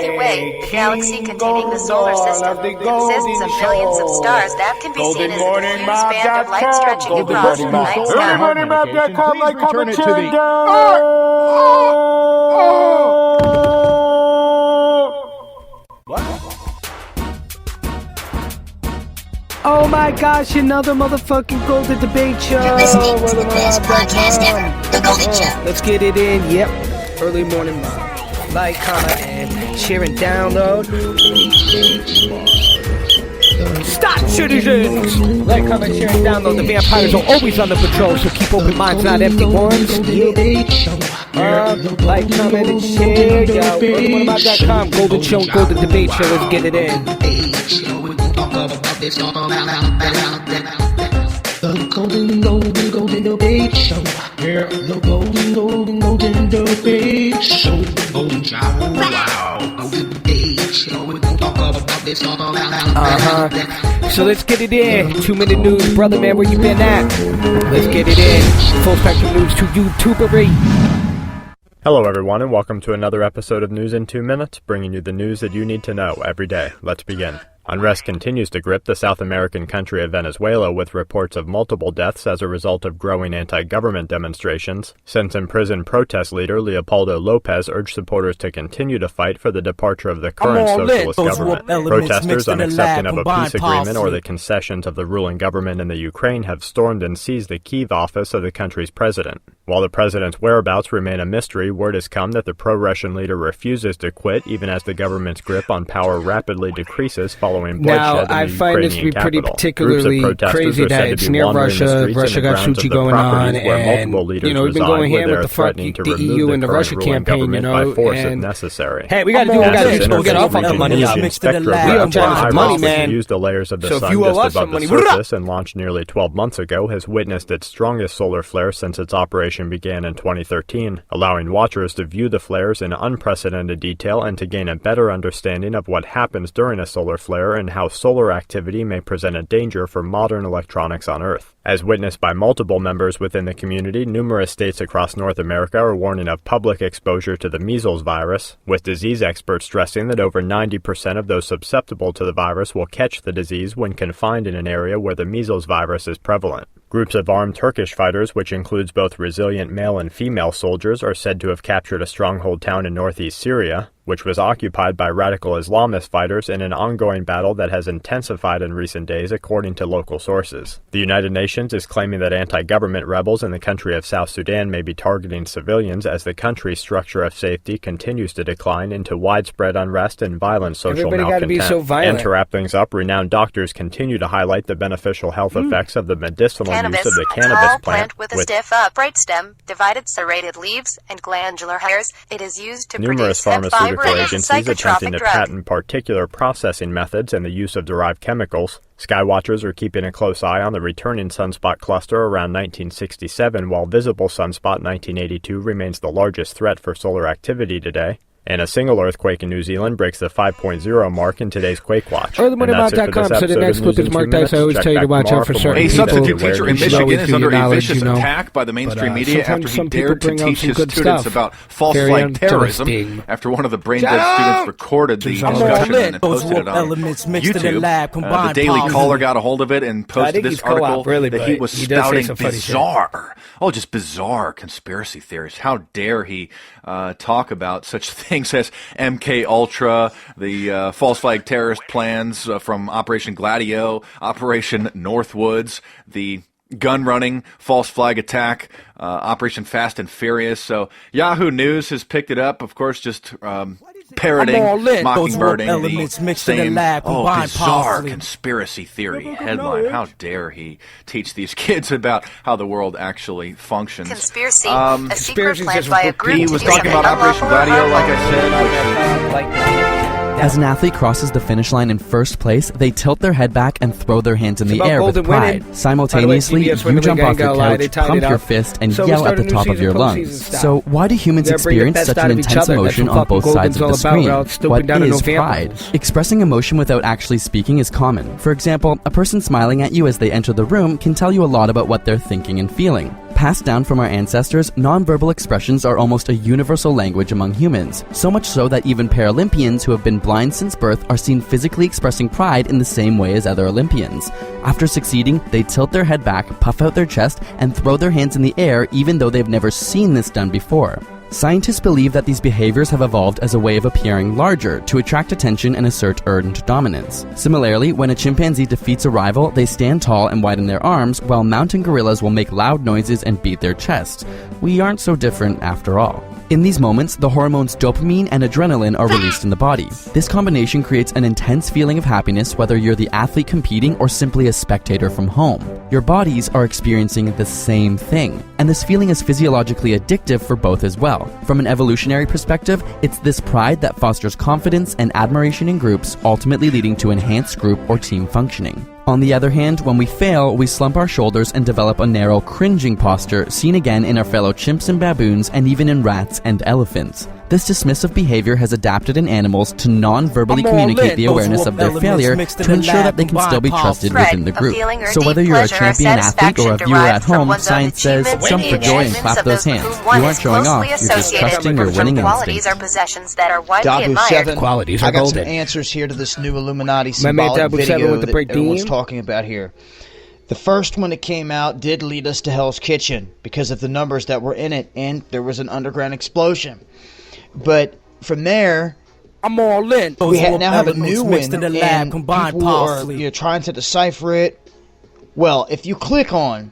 Milky Way, the galaxy containing the solar system, consists of billions of stars that can be seen as a diffuse band of light stretching across the night sky. GoldenMoreMap.com, like, comment, share, and Oh my gosh, another motherfucking Golden Debate Show. You're listening to the best podcast ever, The Golden Show. Let's get it in, yep. Early morning like, comment, and share and download. Stop, citizens! Like, comment, share, and download. The vampires are always on the patrol, so keep open minds, not empty ones. Like, comment, and share, yo. GoldenMoreMap.com, Golden Show and Golden Debate Show. Let's get it in. The Golden Debate Show. Yeah, the Golden Debate Show. Golden Show. Wow. Golden Debate Show. We're gonna talk about this all about. So let's get it in. 2-minute news, brother man, where you been at? Let's get it in. Full spectrum news to YouTubery. Hello everyone and welcome to another episode of News in 2 Minutes, bringing you the news that you need to know every day. Let's begin. Unrest continues to grip the South American country of Venezuela with reports of multiple deaths as a result of growing anti-government demonstrations. Since imprisoned protest leader Leopoldo Lopez urged supporters to continue to fight for the departure of the current socialist government. Protesters unaccepting of a peace agreement or the concessions of the ruling government in the Ukraine have stormed and seized the Kyiv office of the country's president. While the president's whereabouts remain a mystery, word has come that the pro-Russian leader refuses to quit even as the government's grip on power rapidly decreases following bloodshed now, I find this to be pretty particularly crazy that it's near Russia. Russia got Sochi going on, and, you know, we've been going here with the fuck the EU and the Russia campaign, you know, and necessary. Hey, we gotta do what we gotta do. We get off on money. We don't charge money, man. Used the layers of the sun just above the surface and launched nearly 12 months ago has witnessed its strongest solar flare since its operation began in 2013, allowing watchers to view the flares in unprecedented detail and to gain a better understanding of what happens during a solar flare and how solar activity may present a danger for modern electronics on Earth. As witnessed by multiple members within the community, numerous states across North America are warning of public exposure to the measles virus, with disease experts stressing that over 90% of those susceptible to the virus will catch the disease when confined in an area where the measles virus is prevalent. Groups of armed Turkish fighters, which includes both resilient male and female soldiers, are said to have captured a stronghold town in northeast Syria, which was occupied by radical Islamist fighters in an ongoing battle that has intensified in recent days, according to local sources. The United Nations is claiming that anti-government rebels in the country of South Sudan may be targeting civilians as the country's structure of safety continues to decline into widespread unrest and violent social malcontent. Be so violent. And to wrap things up, renowned doctors continue to highlight the beneficial health effects of the medicinal use of the cannabis plant with a stiff upright stem, divided serrated leaves, and glandular hairs. It is used to numerous produce pharmaceutical agencies attempting to patent particular processing methods and the use of derived chemicals. Skywatchers are keeping a close eye on the returning sunspot cluster around 1967, while visible sunspot 1982 remains the largest threat for solar activity today. And a single earthquake in New Zealand breaks the 5.0 mark in today's Quake Watch. GoldenMoreMap.com, so the next clip is Mark Dice. I always tell you to watch out for certain people. A substitute teacher in Michigan is under a vicious attack by the mainstream media after he dared to teach his students about false flag terrorism after one of the brain-dead students recorded the discussion and posted it on YouTube. The Daily Caller got a hold of it and posted this article that he was spouting just bizarre conspiracy theories. How dare he talk about such things as MK Ultra, the false flag terrorist plans from Operation Gladio, Operation Northwoods, the gun-running false flag attack, Operation Fast and Furious. So Yahoo News has picked it up, of course, just parroting, mockingbirding the same bizarre conspiracy theory headline. How dare he teach these kids about how the world actually functions. Conspiracy, a secret planned by a group. He was talking about Operation Gladio, like I said, As an athlete crosses the finish line in first place, they tilt their head back and throw their hands in the air with pride. Simultaneously, you jump off your couch, pump your fist, and yell at the top of your lungs. So why do humans experience such an intense emotion on both sides of the screen? What is pride? Expressing emotion without actually speaking is common. For example, a person smiling at you as they enter the room can tell you a lot about what they're thinking and feeling. Passed down from our ancestors, nonverbal expressions are almost a universal language among humans, so much so that even Paralympians who have been blind since birth are seen physically expressing pride in the same way as other Olympians. After succeeding, they tilt their head back, puff out their chest, and throw their hands in the air even though they've never seen this done before. Scientists believe that these behaviors have evolved as a way of appearing larger to attract attention and assert earned dominance. Similarly, when a chimpanzee defeats a rival, they stand tall and widen their arms, while mountain gorillas will make loud noises and beat their chests. We aren't so different after all. In these moments, the hormones dopamine and adrenaline are released in the body. This combination creates an intense feeling of happiness whether you're the athlete competing or simply a spectator from home. Your bodies are experiencing the same thing, and this feeling is physiologically addictive for both as well. From an evolutionary perspective, it's this pride that fosters confidence and admiration in groups, ultimately leading to enhanced group or team functioning. On the other hand, when we fail, we slump our shoulders and develop a narrow, cringing posture seen again in our fellow chimps and baboons and even in rats and elephants. This dismissive behavior has adapted in animals to non-verbally communicate the awareness of their failure to ensure that they can still be trusted within the group. So whether you're a champion athlete or a viewer at home, science says, jump for joy and clap those hands. You aren't showing off, you're just trusting your winning instinct. Are possessions that are widely admired. 7, Qualities are I got golden. some answers here to this new Illuminati symbolic video that everyone's talking about here. The first one that came out did lead us to Hell's Kitchen because of the numbers that were in it, and there was an underground explosion. But from there, I'm all in. We now have a new one, in the lab, and combined people are trying to decipher it. Well, if you click on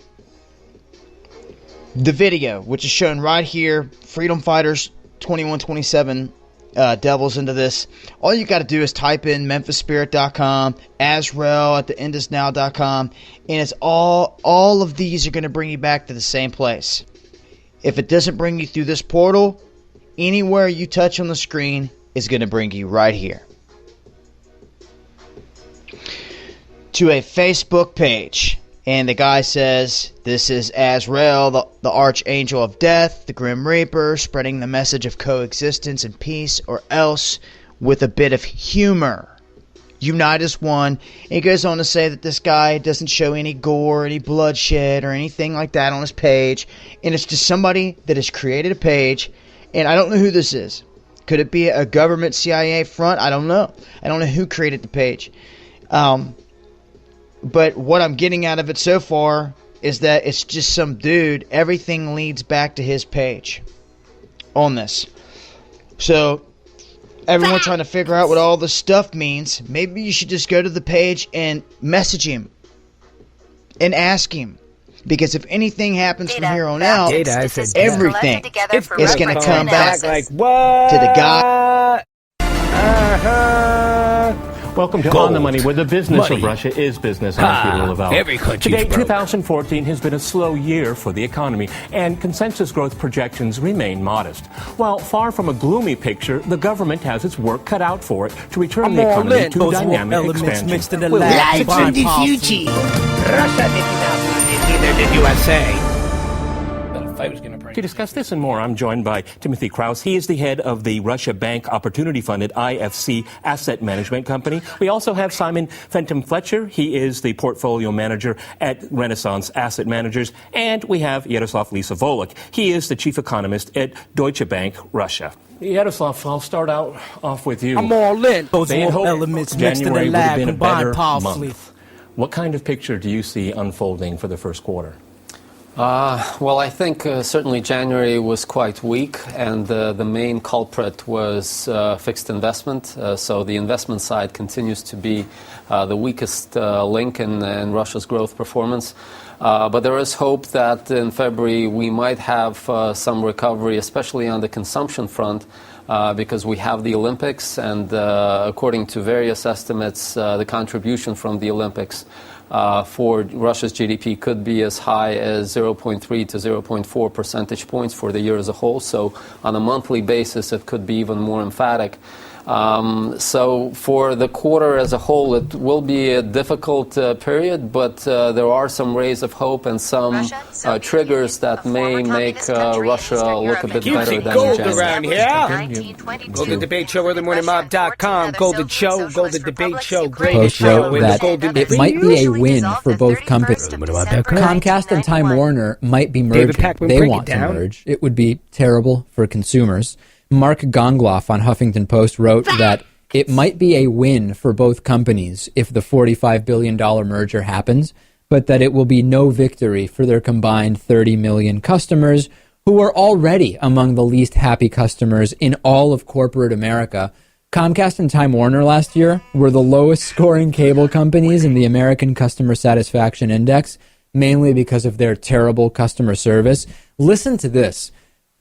the video, which is shown right here, Freedom Fighters 2127 delves into this. All you got to do is type in memphisspirit.com, Azrael at the endisnow.com, and it's all of these are going to bring you back to the same place. If it doesn't bring you through this portal, anywhere you touch on the screen is going to bring you right here to a Facebook page. And the guy says, this is Azrael, the archangel of death, the grim reaper, spreading the message of coexistence and peace, or else with a bit of humor. Unite as one. And he goes on to say that this guy doesn't show any gore, any bloodshed, or anything like that on his page. And it's just somebody that has created a page. And I don't know who this is. Could it be a government CIA front? I don't know. I don't know who created the page. But what I'm getting out of it so far is that it's just some dude. Everything leads back to his page on this. So everyone trying to figure out what all this stuff means, maybe you should just go to the page and message him and ask him. Because if anything happens from here on out, everything is going to come back to the guy. Welcome to On the Money, where the business of Russia is business and the people of our. Today, 2014 has been a slow year for the economy, and consensus growth projections remain modest. While far from a gloomy picture, the government has its work cut out for it to return the economy to dynamic expansion. Life in the future. Russia did not, neither did USA. To discuss this and more, I'm joined by Timothy Krause. He is the head of the Russia Bank Opportunity Funded IFC Asset Management Company. We also have Simon Fenton Fletcher. He is the portfolio manager at Renaissance Asset Managers. And we have Yaroslav Lisovolek. He is the chief economist at Deutsche Bank Russia. Yaroslav, I'll start off with you. I'm all in. Those elements mixed in the lab combined powerfully. What kind of picture do you see unfolding for the first quarter? Well, I think certainly January was quite weak, and the main culprit was fixed investment. So the investment side continues to be the weakest link in Russia's growth performance. But there is hope that in February we might have some recovery, especially on the consumption front, because we have the Olympics, and according to various estimates, the contribution from the Olympics for Russia's GDP could be as high as 0.3 to 0.4 percentage points for the year as a whole. So on a monthly basis, it could be even more emphatic. So for the quarter as a whole, it will be a difficult period, but there are some rays of hope and some triggers that may make Russia look a bit better than gold in around here. Golden Debate Show, earlymorningmob.com, Golden Show, Golden Debate Show, greatest show in the Golden Debate. It might be a win for both companies. Comcast and Time Warner might be merging. They want to merge. It would be terrible for consumers. Mark Gongloff on Huffington Post wrote that it might be a win for both companies if the $45 billion merger happens, but that it will be no victory for their combined 30 million customers who are already among the least happy customers in all of corporate America. Comcast and Time Warner last year were the lowest scoring cable companies in the American Customer Satisfaction Index, mainly because of their terrible customer service. Listen to this.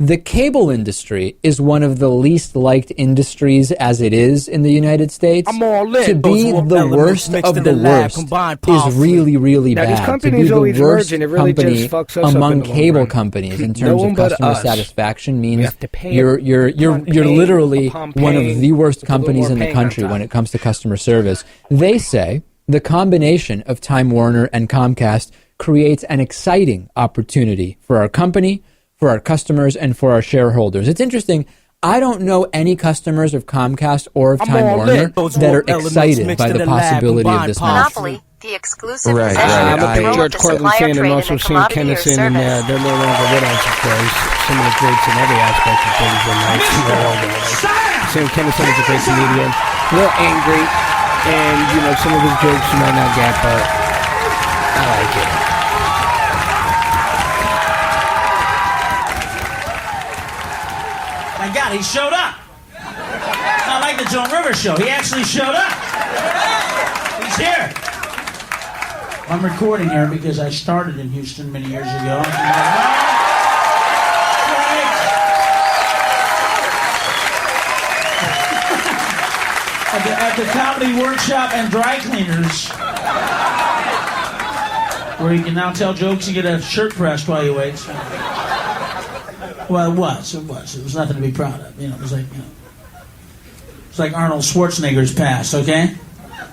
The cable industry is one of the least liked industries as it is in the United States. To be the worst of the worst is really, really bad. To be the worst company among cable companies in terms of customer satisfaction means you're literally one of the worst companies in the country when it comes to customer service. They say the combination of Time Warner and Comcast creates an exciting opportunity for our company, for our customers, and for our shareholders. It's interesting. I don't know any customers of Comcast or of Time Warner that are excited by the possibility of this Monopoly, the exclusive possession I'm a big of George Cortland fan, and also Sam Kennison, and they're no longer with us, of course. Some of the greats in every aspect of things are nice. Sam Kennison is a great comedian. A little angry, and, some of his jokes you might not get, but I like it. My God, he showed up. Not like the Joan Rivers show. He actually showed up. He's here. I'm recording here because I started in Houston many years ago. At the Comedy Workshop and Dry Cleaners, where you can now tell jokes and get a shirt pressed while you wait. So. Well, it was. It was nothing to be proud of. It was like Arnold Schwarzenegger's past, okay?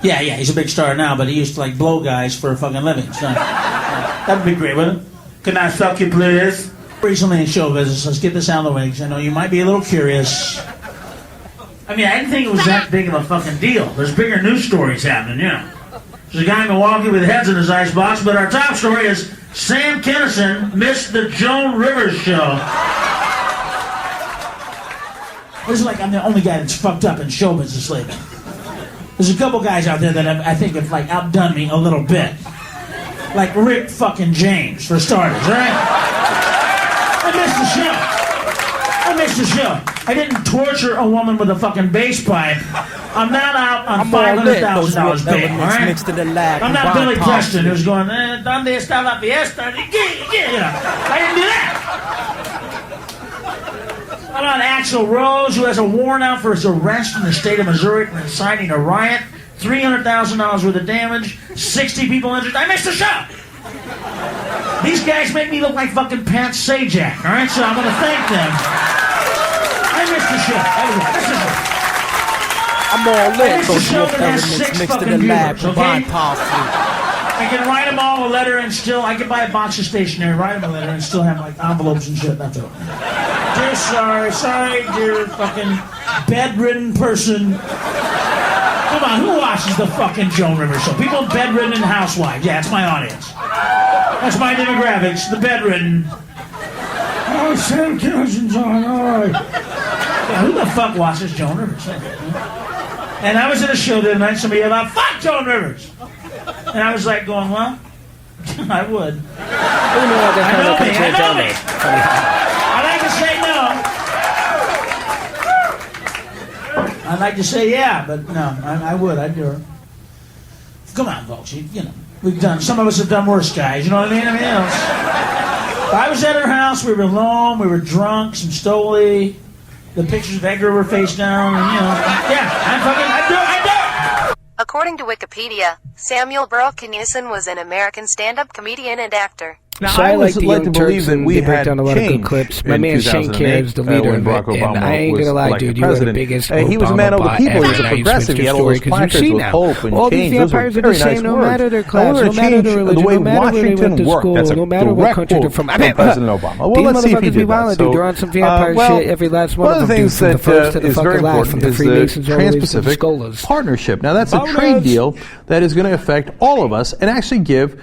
Yeah, he's a big star now, but he used to blow guys for a fucking living. So that'd be great, wouldn't it? Can I suck you, please? Recently in show business, let's get this out of the way, because I know you might be a little curious. I didn't think it was that big of a fucking deal. There's bigger news stories happening, There's a guy in Milwaukee with heads in his icebox, but our top story is Sam Kennison missed the Joan Rivers show. This is I'm the only guy that's fucked up in show business lately. There's a couple guys out there that I think have outdone me a little bit. Like Rick fucking James, for starters, right? I missed the show. I didn't torture a woman with a fucking bass pipe. I'm not out on $500,000 bail, all right? I'm not Billy Preston who's going, ¿Dónde está la fiesta? I didn't do that. I'm not Axl Rose, who has a warrant out for his arrest in the state of Missouri for inciting a riot, $300,000 worth of damage, 60 people injured. I missed the show. These guys make me look like fucking Pat Sajak, all right? So I'm going to thank them. I missed the show. I'm all lit. I missed the show that has 6 fucking viewers, okay? I can write them all a letter and still, I can buy a box of stationery, write them a letter and still have envelopes and shit. That's all. Dear sorry, dear fucking bedridden person. Come on, who watches the fucking Joan Rivers show? People bedridden and housewives. Yeah, it's my audience. That's my demographics, the bedridden. Oh, Sam Kinson's on, all right. Yeah, who the fuck watches Joan Rivers? And I was at a show the other night, somebody yelled out, "Fuck Joan Rivers!" And I was going, well, I would. I know me. I'd like to say no. I'd like to say yeah, but no, I would. I'd do her. Come on, folks. Some of us have done worse, guys. You know what I mean? I was at her house. We were alone. We were drunk. Some Stoli. The pictures of Edgar were face down. And, I'd do it. According to Wikipedia, Samuel Burl Kennison was an American stand-up comedian and actor. Now, So I like the led Young to believe Turks, that and we they break had down a lot of good change clips. My in man Shane 2008, Kerr is the leader when of Barack it, Obama and I ain't was gonna lie, elected dude, you are the president. biggest He was a man of the Obama people. He was bot a ever. Now you progressive. switched He your had all those story 'cause you've placards seen with now. hope and All these change. Those were vampires are the very same, nice no words. matter their And class, we're no going to matter change their the religion, way no matter where they went Washington to worked. school, That's a no matter what direct country they're quote from. from President Obama. Well, These let's see if he motherfuckers be did that. violent, dude. They're on some vampire shit. Every last one of them, dude, from the first to the fucking last, from the Freemasons all the way to the Trans-Pacific Skolas. Partnership. Now, that's a trade deal that is going to affect all of us and actually give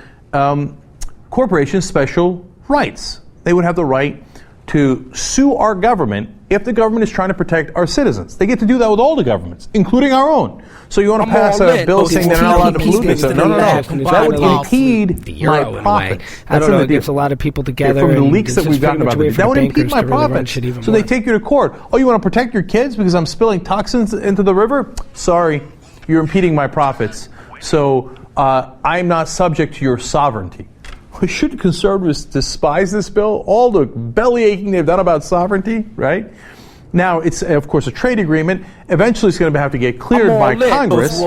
corporations special rights. They would have the right to sue our government if the government is trying to protect our citizens. They get to do that with all the governments, including our own. So you want to pass a bill saying they're not allowed to pollute this? No. That would impede my profit. I don't know. It gets a lot of people together. From the leaks that we've gotten about this, that would impede my profits. So they take you to court. Oh, you want to protect your kids because I'm spilling toxins into the river? Sorry, you're impeding my profits. So I'm not subject to your sovereignty. Shouldn't conservatives despise this bill? All the belly aching they've done about sovereignty, right? Now, it's, of course, a trade agreement. Eventually, it's going to have to get cleared by Congress,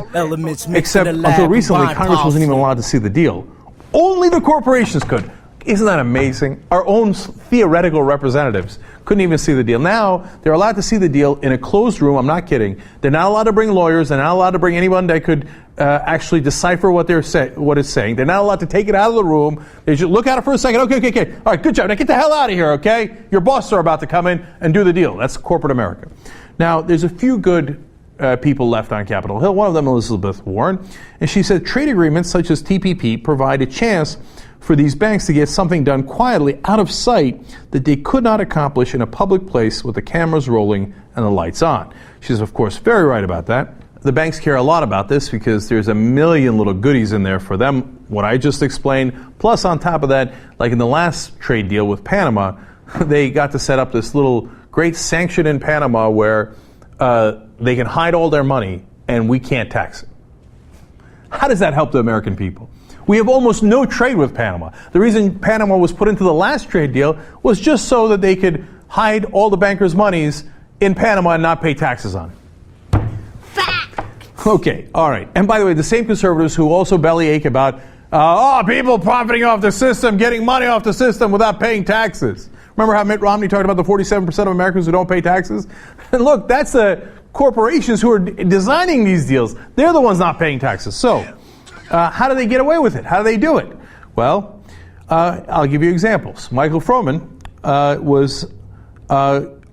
except until recently, Congress wasn't even allowed to see the deal. Only the corporations could. Isn't that amazing? Our own theoretical representatives couldn't even see the deal. Now, they're allowed to see the deal in a closed room. I'm not kidding. They're not allowed to bring lawyers. They're not allowed to bring anyone that could actually decipher what it's saying. They're not allowed to take it out of the room. They should look at it for a second. Okay. All right, good job. Now get the hell out of here, okay? Your bosses are about to come in and do the deal. That's corporate America. Now, there's a few good people left on Capitol Hill. One of them, Elizabeth Warren. And she said trade agreements such as TPP provide a chance for these banks to get something done quietly out of sight that they could not accomplish in a public place with the cameras rolling and the lights on. She's, of course, very right about that. The banks care a lot about this because there's a million little goodies in there for them, what I just explained. Plus, on top of that, like in the last trade deal with Panama, they got to set up this little great sanction in Panama where they can hide all their money and we can't tax it. How does that help the American people? We have almost no trade with Panama. The reason Panama was put into the last trade deal was just so that they could hide all the bankers' monies in Panama and not pay taxes on it. Okay, all right. And by the way, the same conservatives who also bellyache about people profiting off the system, getting money off the system without paying taxes. Remember how Mitt Romney talked about the 47% of Americans who don't pay taxes? And look, that's the corporations who are designing these deals. They're the ones not paying taxes. So, how do they get away with it? How do they do it? Well, I'll give you examples. Michael Froman is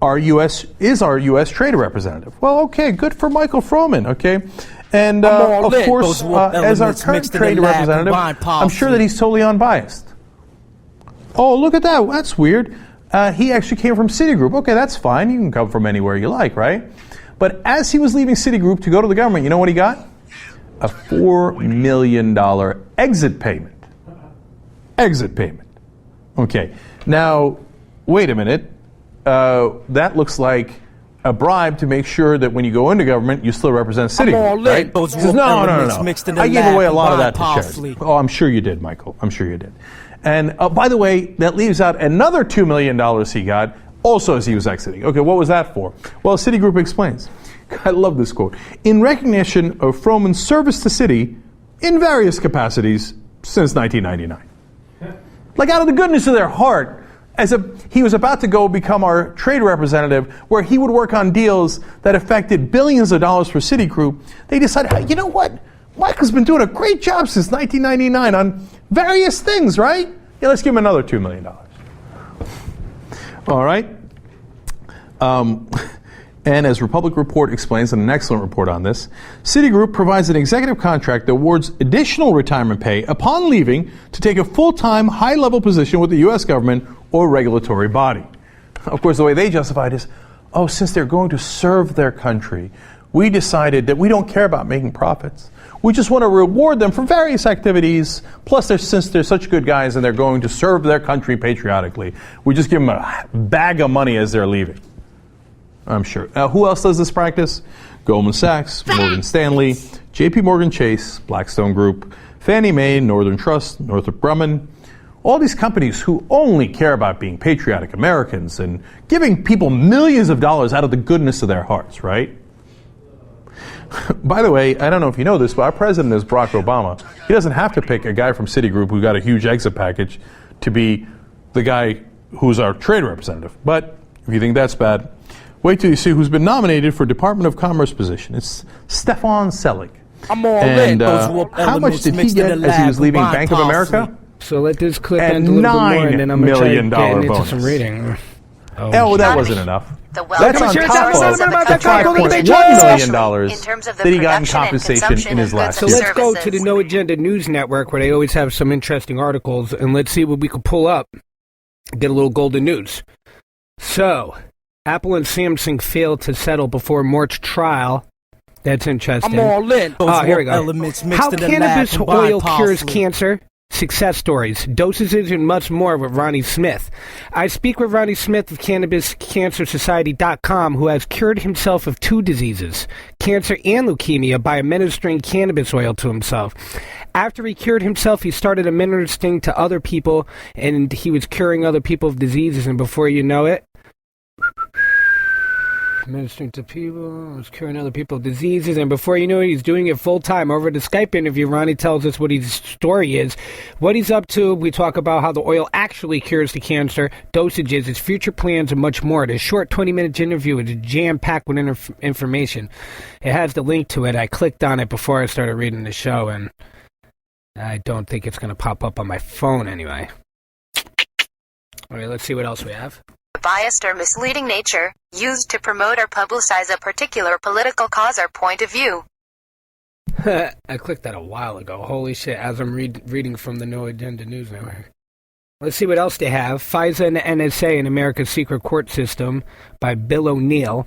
our U.S. trade representative. Well, okay, good for Michael Froman, okay? And, of course, as our current trade representative, I'm sure that he's totally unbiased. Oh, look at that. That's weird. He actually came from Citigroup. Okay, that's fine. You can come from anywhere you like, right? But as he was leaving Citigroup to go to the government, you know what he got? A $4 million exit payment. Exit payment. Okay. Now, wait a minute. That looks like a bribe to make sure that when you go into government, you still represent Citigroup, right? He says, no. I gave away a lot of that to charity. Oh, I'm sure you did, Michael. I'm sure you did. And by the way, that leaves out another $2 million he got also as he was exiting. Okay, what was that for? Well, Citigroup explains. I love this quote. In recognition of Froman's service to Citi in various capacities since 1999. Like out of the goodness of their heart, as he was about to go become our trade representative, where he would work on deals that affected billions of dollars for Citigroup, they decided, hey, you know what? Michael's been doing a great job since 1999 on various things, right? Yeah, let's give him another $2 million. All right. And as Republic Report explains in an excellent report on this, Citigroup provides an executive contract that awards additional retirement pay upon leaving to take a full-time, high-level position with the U.S. government or regulatory body. Of course, the way they justify it is, since they're going to serve their country, we decided that we don't care about making profits. We just want to reward them for various activities. Plus, since they're such good guys and they're going to serve their country patriotically, we just give them a bag of money as they're leaving. I'm sure. Who else does this practice? Goldman Sachs, Morgan Stanley, J.P. Morgan Chase, Blackstone Group, Fannie Mae, Northern Trust, Northrop Grumman. All these companies who only care about being patriotic Americans and giving people millions of dollars out of the goodness of their hearts, right? By the way, I don't know if you know this, but our president is Barack Obama. He doesn't have to pick a guy from Citigroup who got a huge exit package to be the guy who's our trade representative. But if you think that's bad, wait till you see who's been nominated for Department of Commerce position. It's Stefan Selig. I'm all and how much did he get as he was leaving Bank of America? So let this clip And end a little bit more, $9 and then I'm going to try to million get into bonus. some reading. Oh, that wasn't enough. That's on Share top services of of the the production $5.1 million in terms of the that he got in production and compensation consumption in his of last So goods year. and let's go to services. the No Agenda News Network, where they always have some interesting articles, and let's see what we can pull up. Get a little golden news. So, Apple and Samsung failed to settle before March trial. That's interesting. I'm all in. Oh, here we go. Elements mixed How in the cannabis lab, oil combined cures parsley. cancer. Success stories, dosages, and much more with Ronnie Smith. I speak with Ronnie Smith of CannabisCancerSociety.com, who has cured himself of 2 diseases, cancer and leukemia, by administering cannabis oil to himself. After he cured himself, he started administering to other people, and he was curing other people of diseases, and before you know it, administering to people, was curing other people of diseases, and before you know it, he's doing it full-time. Over the Skype interview, Ronnie tells us what his story is, what he's up to. We talk about how the oil actually cures the cancer, dosages, his future plans, and much more. This short 20-minute interview is jam-packed with information. It has the link to it. I clicked on it before I started reading the show, and I don't think it's going to pop up on my phone anyway. All right, let's see what else we have. Biased or misleading nature, used to promote or publicize a particular political cause or point of view. I clicked that a while ago. Holy shit, as I'm reading from the No Agenda News Network. Let's see what else they have. FISA and the NSA in America's secret court system by Bill O'Neill.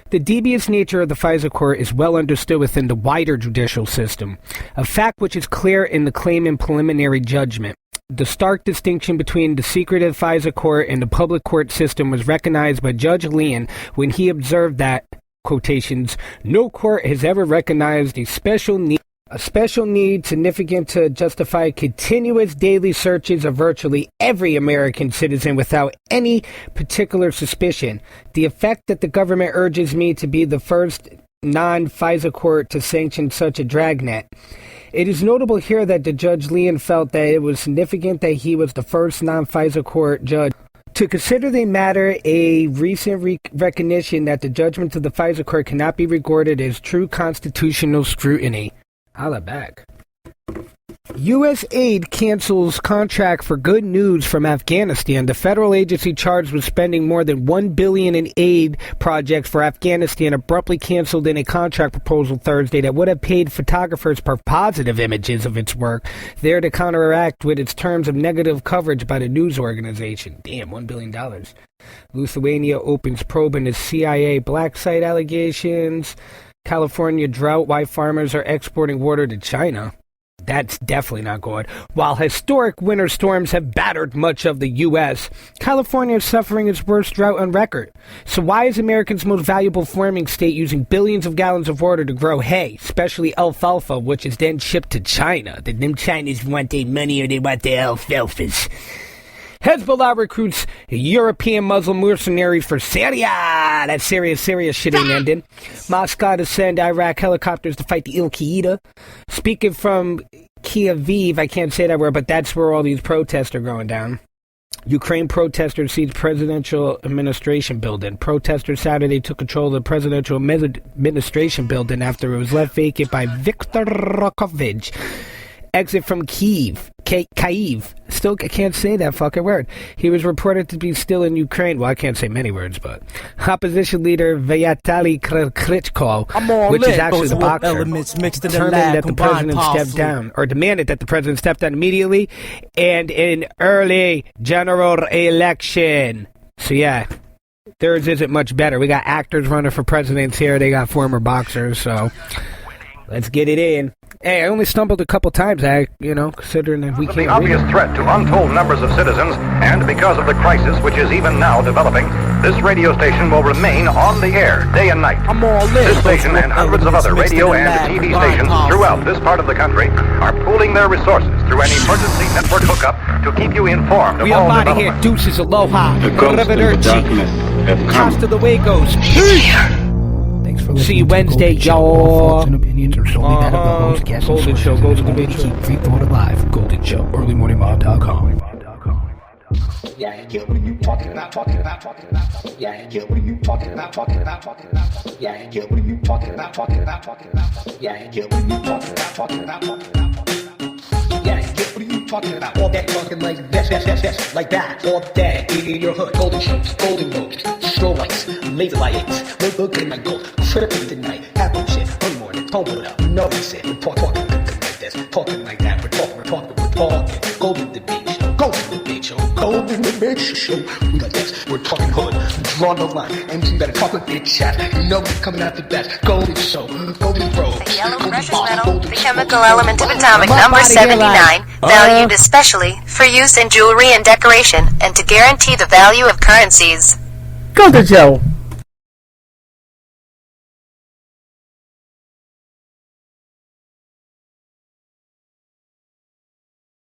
The devious nature of the FISA court is well understood within the wider judicial system, a fact which is clear in the claim in preliminary judgment. The stark distinction between the secretive FISA court and the public court system was recognized by Judge Leon when he observed that, quotations, no court has ever recognized a special need significant to justify continuous daily searches of virtually every American citizen without any particular suspicion. The effect that the government urges me to be the first non-FISA court to sanction such a dragnet. It is notable here that the Judge Leon felt that it was significant that he was the first non-FISA court judge to consider the matter, a recent recognition that the judgments of the FISA court cannot be regarded as true constitutional scrutiny. Holla back. U.S. aid cancels contract for Good News from Afghanistan. The federal agency charged with spending more than $1 billion in aid projects for Afghanistan abruptly canceled in a contract proposal Thursday that would have paid photographers for positive images of its work, there to counteract with its terms of negative coverage by the news organization. Damn, $1 billion. Lithuania opens probe into CIA black site allegations. California drought, why farmers are exporting water to China. That's definitely not good. While historic winter storms have battered much of the U.S., California is suffering its worst drought on record. So why is America's most valuable farming state using billions of gallons of water to grow hay, especially alfalfa, which is then shipped to China? Did them Chinese want their money or they want their alfalfas? Hezbollah recruits European Muslim mercenaries for Syria. That Syria shit ain't ending. Moscow to send Iraq helicopters to fight the Al-Qaeda. Speaking from Kyiv, I can't say that word, but that's where all these protests are going down. Ukraine protesters seized presidential administration building. Protesters Saturday took control of the presidential administration building after it was left vacant by Viktor Yanukovych. Exit from Kyiv. Still, I can't say that fucking word. He was reported to be still in Ukraine. Well, I can't say many words, but opposition leader Vyacheslav Klitschko, which is actually the boxer, determined that the president stepped down, or demanded that the president step down immediately, and an early general election. So yeah, theirs isn't much better. We got actors running for presidents here. They got former boxers, so let's get it in. Hey, I only stumbled a couple times, considering that we can't read. The obvious threat to untold numbers of citizens, and because of the crisis which is even now developing, this radio station will remain on the air day and night. This station and hundreds of other radio and TV stations throughout this part of the country are pooling their resources through an emergency network hookup to keep you informed of we all are out of here. Deuces, aloha. Arrivederci. Hasta luego. Peace. See you Wednesday, y'all. Opinions are solely that of the host, guests, Golden Show, Golden Debate Show. Keep free thought alive. Golden Show, earlymorningmob.com. Yeah, yeah, what are you talking about? Yeah, yeah, what are you talking about? Yeah, yeah, what are you talking about? Yeah, yeah, what are you talking about? Yeah, yeah, what are you talking about? All that talking like this, like that, all day in your hood. Golden shows, golden roads, strobe lights, laser lights, look at my gold, tripping tonight, apple shit, one more, tone it up, you know what I said, we're talking like this, talking like that, we're talking, Golden Debate Show, Golden Debate Show, Golden Debate Show, we like this, we're talking hood, draw the line, MC better talk with big chat, you know we're coming out the best, Golden Show, Golden Road, the yellow precious metal, the chemical element of atomic number 79, valued especially for use in jewelry and decoration, and to guarantee the value of currencies. GoldenShow.